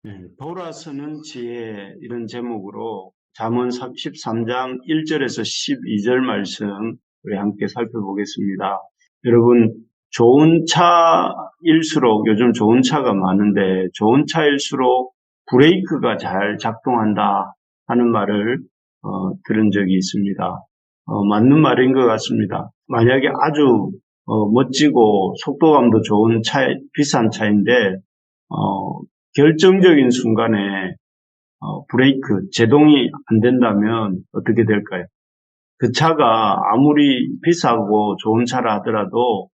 네, 돌아서는 지혜 이런 제목으로 잠언 13장 1절에서 12절 말씀 우리 함께 살펴보겠습니다. 여러분, 좋은 차일수록 요즘 좋은 차가 많은데 좋은 차일수록 브레이크가 잘 작동한다 하는 말을 들은 적이 있습니다. 맞는 말인 것 같습니다. 만약에 아주 멋지고 속도감도 좋은 차, 비싼 차인데 결정적인 순간에 브레이크, 제동이 안 된다면 어떻게 될까요? 그 차가 아무리 비싸고 좋은 차라 하더라도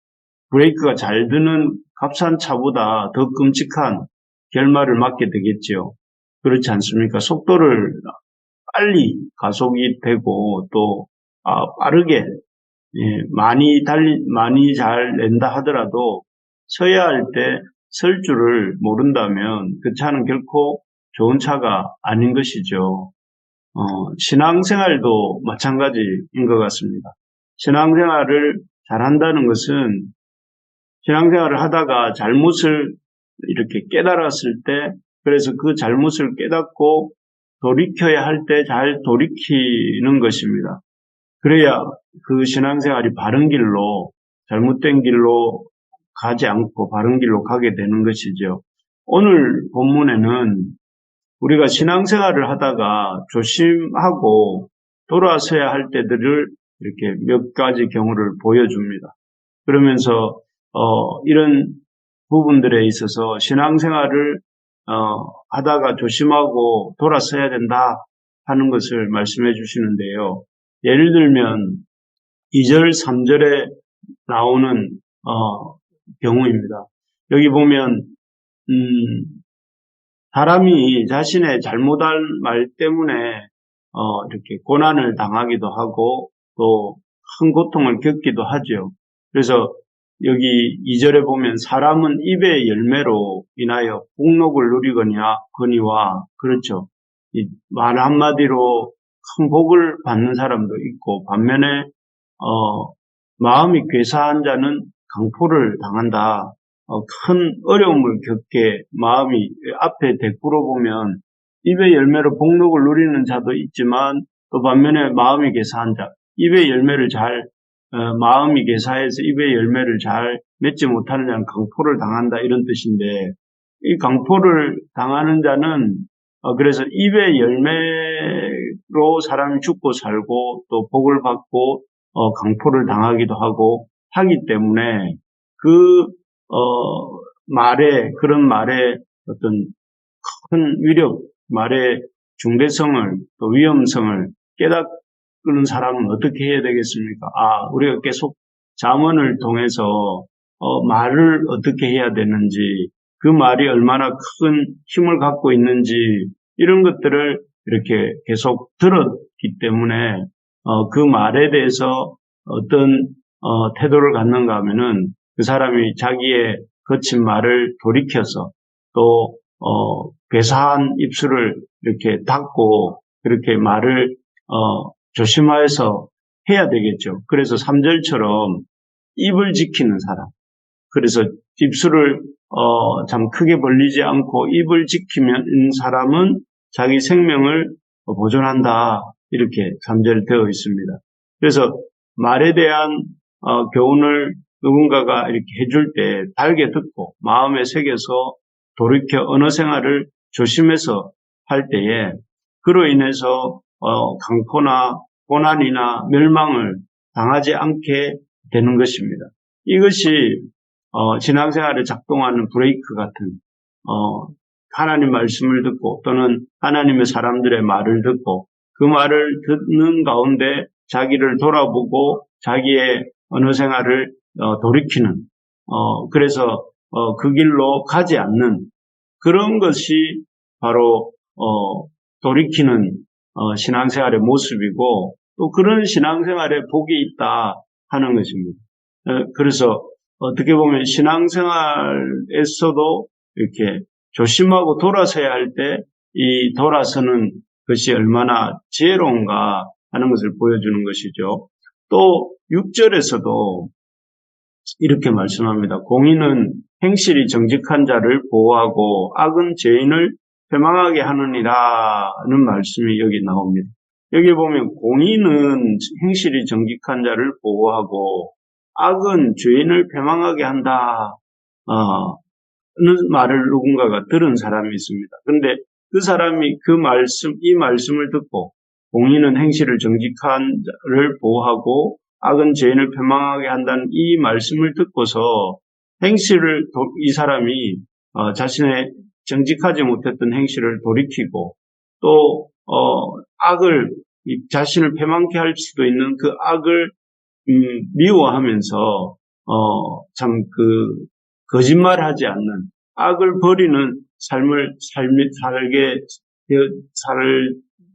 브레이크가 잘 드는 값싼 차보다 더 끔찍한 결말을 맞게 되겠죠. 그렇지 않습니까? 속도를 빨리 가속이 되고 또 빠르게 많이 잘 낸다 하더라도 서야 할 때 설 줄을 모른다면 그 차는 결코 좋은 차가 아닌 것이죠. 신앙생활도 마찬가지인 것 같습니다. 신앙생활을 잘한다는 것은 신앙생활을 하다가 잘못을 이렇게 깨달았을 때, 그래서 그 잘못을 깨닫고 돌이켜야 할 때 잘 돌이키는 것입니다. 그래야 그 신앙생활이 바른 길로, 잘못된 길로 가지 않고 바른 길로 가게 되는 것이죠. 오늘 본문에는 우리가 신앙생활을 하다가 조심하고 돌아서야 할 때들을 이렇게 몇 가지 경우를 보여줍니다. 그러면서 이런 부분들에 있어서 신앙생활을 하다가 조심하고 돌아서야 된다 하는 것을 말씀해 주시는데요. 예를 들면 2절, 3절에 나오는 경우입니다. 여기 보면 사람이 자신의 잘못한 말 때문에 이렇게 고난을 당하기도 하고 또 큰 고통을 겪기도 하죠. 그래서 여기 2절에 보면 사람은 입의 열매로 인하여 복록을 누리거니와 그렇죠. 이 말 한마디로 큰 복을 받는 사람도 있고 반면에 마음이 괴사한 자는 강포를 당한다. 큰 어려움을 겪게 마음이 앞에 대꾸로 보면 입의 열매로 복록을 누리는 자도 있지만 또 반면에 마음이 괴사한 자, 입의 열매를 마음이 괴사해서 입의 열매를 잘 맺지 못하는 자는 강포를 당한다 이런 뜻인데 이 강포를 당하는 자는 그래서 입의 열매로 사람이 죽고 살고 또 복을 받고 강포를 당하기도 하고 하기 때문에 그런 말의 어떤 큰 위력, 말의 중대성을 또 위험성을 깨닫는 사람은 어떻게 해야 되겠습니까? 우리가 계속 잠언을 통해서 말을 어떻게 해야 되는지, 그 말이 얼마나 큰 힘을 갖고 있는지 이런 것들을 이렇게 계속 들었기 때문에 그 말에 대해서 어떤 태도를 갖는가 하면은 그 사람이 자기의 거친 말을 돌이켜서 또 괴사한 입술을 이렇게 닫고 그렇게 말을 조심하여서 해야 되겠죠. 그래서 3절처럼 입을 지키는 사람. 그래서 입술을 참 크게 벌리지 않고 입을 지키는 사람은 자기 생명을 보존한다. 이렇게 3절에 되어 있습니다. 그래서 말에 대한 교훈을 누군가가 이렇게 해줄 때 달게 듣고 마음에 새겨서 돌이켜 언어 생활을 조심해서 할 때에 그로 인해서 강포나 고난이나 멸망을 당하지 않게 되는 것입니다. 이것이 신앙생활에 작동하는 브레이크 같은 하나님 말씀을 듣고 또는 하나님의 사람들의 말을 듣고 그 말을 듣는 가운데 자기를 돌아보고 자기의 언어 생활을 돌이키는 그래서 그 길로 가지 않는 그런 것이 바로 돌이키는 신앙생활의 모습이고 또 그런 신앙생활에 복이 있다 하는 것입니다. 그래서 어떻게 보면 신앙생활에서도 이렇게 조심하고 돌아서야 할 때 이 돌아서는 것이 얼마나 지혜로운가 하는 것을 보여주는 것이죠. 또 6절에서도 이렇게 말씀합니다. 공의는 행실이 정직한 자를 보호하고 악은 죄인을 패망하게 하느니라는 말씀이 여기 나옵니다. 여기 보면 공의는 행실이 정직한 자를 보호하고 악은 죄인을 패망하게 한다. 는 말을 누군가가 들은 사람이 있습니다. 그런데 그 사람이 이 말씀을 듣고 공의는 행실을 정직한 자를 보호하고 악은 죄인을 패망하게 한다는 이 말씀을 듣고서 이 사람이 자신의 정직하지 못했던 행실을 돌이키고 또 악을 자신을 패망케 할 수도 있는 그 악을 미워하면서 참 거짓말하지 않는 악을 버리는 삶을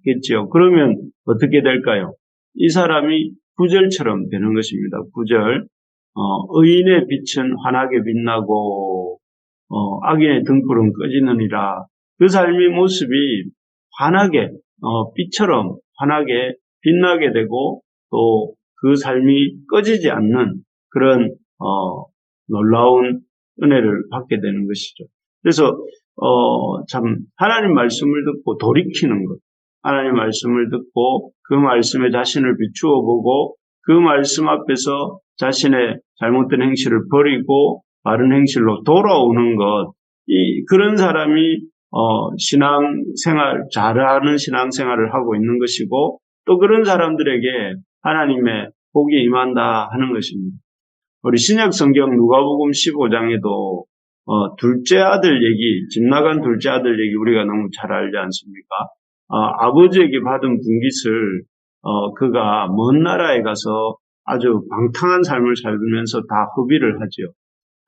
살겠지요. 그러면 어떻게 될까요? 이 사람이 구절처럼 되는 것입니다. 구절. 의인의 빛은 환하게 빛나고 악인의 등불은 꺼지느니라. 그 삶의 모습이 환하게 빛처럼 환하게 빛나게 되고 또 그 삶이 꺼지지 않는 그런 놀라운 은혜를 받게 되는 것이죠. 그래서 참 하나님 말씀을 듣고 돌이키는 것, 하나님 말씀을 듣고 그 말씀에 자신을 비추어 보고 그 말씀 앞에서 자신의 잘못된 행실을 버리고 바른 행실로 돌아오는 것, 그런 사람이 잘하는 신앙생활을 하고 있는 것이고 또 그런 사람들에게 하나님의 복이 임한다 하는 것입니다. 우리 신약 성경 누가복음 15장에도 둘째 아들 얘기, 집 나간 둘째 아들 얘기 우리가 너무 잘 알지 않습니까? 아버지에게 받은 분깃을 그가 먼 나라에 가서 아주 방탕한 삶을 살면서 다 허비를 하지요.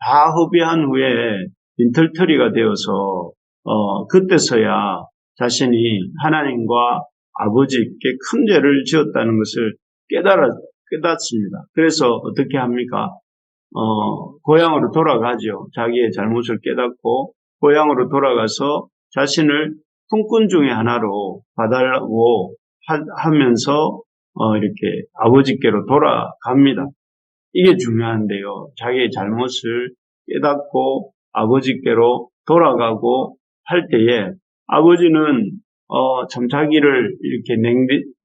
다 허비한 후에 빈털터리가 되어서 그때서야 자신이 하나님과 아버지께 큰 죄를 지었다는 것을 깨닫습니다. 그래서 어떻게 합니까? 고향으로 돌아가죠. 자기의 잘못을 깨닫고 고향으로 돌아가서 자신을 품꾼 중에 하나로 봐달라고 하면서 이렇게 아버지께로 돌아갑니다. 이게 중요한데요. 자기의 잘못을 깨닫고 아버지께로 돌아가고 할 때에 아버지는 참 자기를 이렇게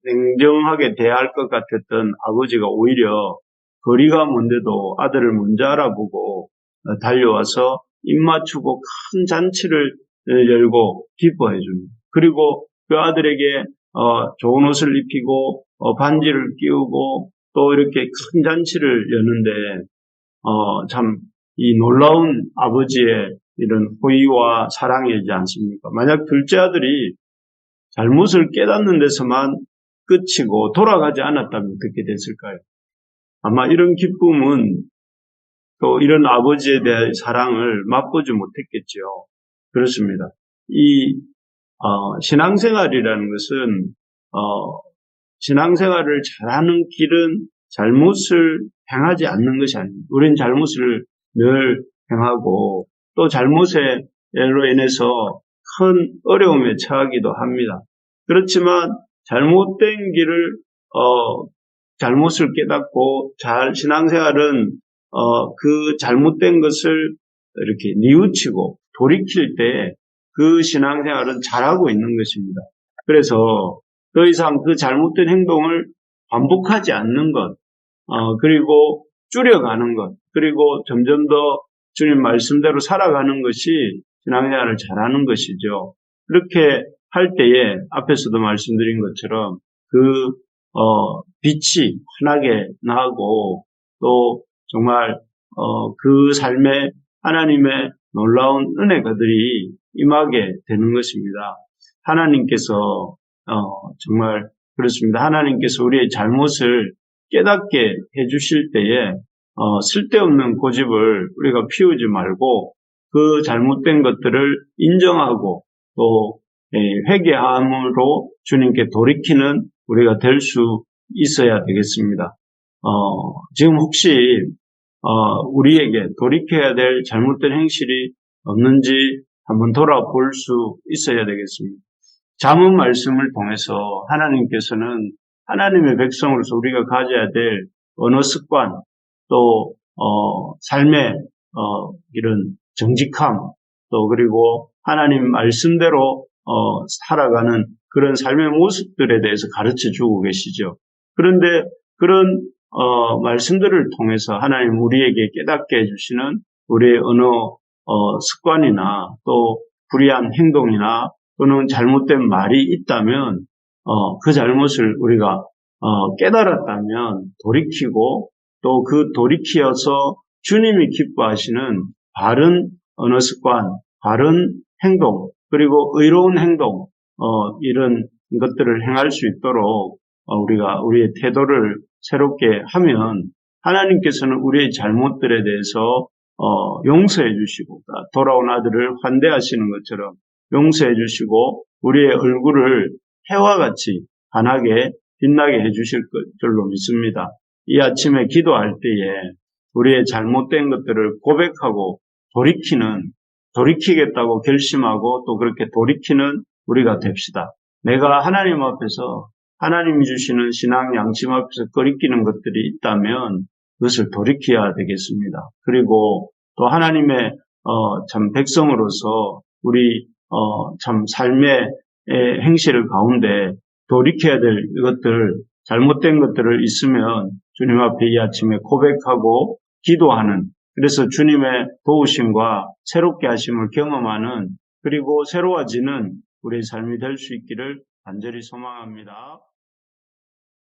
냉정하게 대할 것 같았던 아버지가 오히려 거리가 먼데도 아들을 먼저 알아보고 달려와서 입 맞추고 큰 잔치를 열고 기뻐해 줍니다. 그리고 그 아들에게 좋은 옷을 입히고 반지를 끼우고 또 이렇게 큰 잔치를 여는데 참 이 놀라운 아버지의 이런 호의와 사랑이지 않습니까? 만약 둘째 아들이 잘못을 깨닫는 데서만 끝이고 돌아가지 않았다면 어떻게 됐을까요? 아마 이런 기쁨은 또 이런 아버지에 대한 사랑을 맛보지 못했겠죠. 그렇습니다. 이 신앙생활이라는 것은 신앙생활을 잘하는 길은 잘못을 행하지 않는 것이 아닙니다. 우리는 잘못을 늘 행하고 또 잘못으로 인해서 큰 어려움에 처하기도 합니다. 그렇지만 잘못된 길을 잘못을 깨닫고 신앙생활은 그 잘못된 것을 이렇게 뉘우치고 돌이킬 때 그 신앙생활은 잘하고 있는 것입니다. 그래서 더 이상 그 잘못된 행동을 반복하지 않는 것, 그리고 줄여가는 것, 그리고 점점 더 주님 말씀대로 살아가는 것이 신앙생활을 잘하는 것이죠. 그렇게 할 때에 앞에서도 말씀드린 것처럼 빛이 환하게 나고 또 정말 그 삶에 하나님의 놀라운 은혜가들이 임하게 되는 것입니다. 하나님께서 정말 그렇습니다. 하나님께서 우리의 잘못을 깨닫게 해주실 때에 쓸데없는 고집을 우리가 피우지 말고 그 잘못된 것들을 인정하고 또 회개함으로 주님께 돌이키는 우리가 될 수 있어야 되겠습니다. 지금 혹시 우리에게 돌이켜야 될 잘못된 행실이 없는지 한번 돌아볼 수 있어야 되겠습니다. 잠언 말씀을 통해서 하나님께서는 하나님의 백성으로서 우리가 가져야 될 언어 습관, 또 삶의 이런 정직함, 또 그리고 하나님 말씀대로 살아가는 그런 삶의 모습들에 대해서 가르쳐 주고 계시죠. 그런데 그런 말씀들을 통해서 하나님 우리에게 깨닫게 해주시는 우리의 언어 습관이나 또 불의한 행동이나 또는 잘못된 말이 있다면 그 잘못을 우리가 깨달았다면 돌이키고 또 그 돌이키어서 주님이 기뻐하시는 바른 언어 습관, 바른 행동, 그리고 의로운 행동, 이런 것들을 행할 수 있도록 우리가 우리의 태도를 새롭게 하면 하나님께서는 우리의 잘못들에 대해서 용서해 주시고 돌아온 아들을 환대하시는 것처럼 용서해 주시고 우리의 얼굴을 해와 같이 환하게 빛나게 해 주실 줄로 믿습니다. 이 아침에 기도할 때에 우리의 잘못된 것들을 고백하고 돌이키겠다고 결심하고 또 그렇게 돌이키는 우리가 됩시다. 내가 하나님 앞에서 하나님이 주시는 신앙 양심 앞에서 거리끼는 것들이 있다면 그것을 돌이켜야 되겠습니다. 그리고 또 하나님의 참 백성으로서 우리 참 삶의 행실 가운데 돌이켜야 될 것들, 잘못된 것들을 있으면 주님 앞에 이 아침에 고백하고 기도하는, 그래서 주님의 도우심과 새롭게 하심을 경험하는, 그리고 새로워지는 우리의 삶이 될 수 있기를 간절히 소망합니다.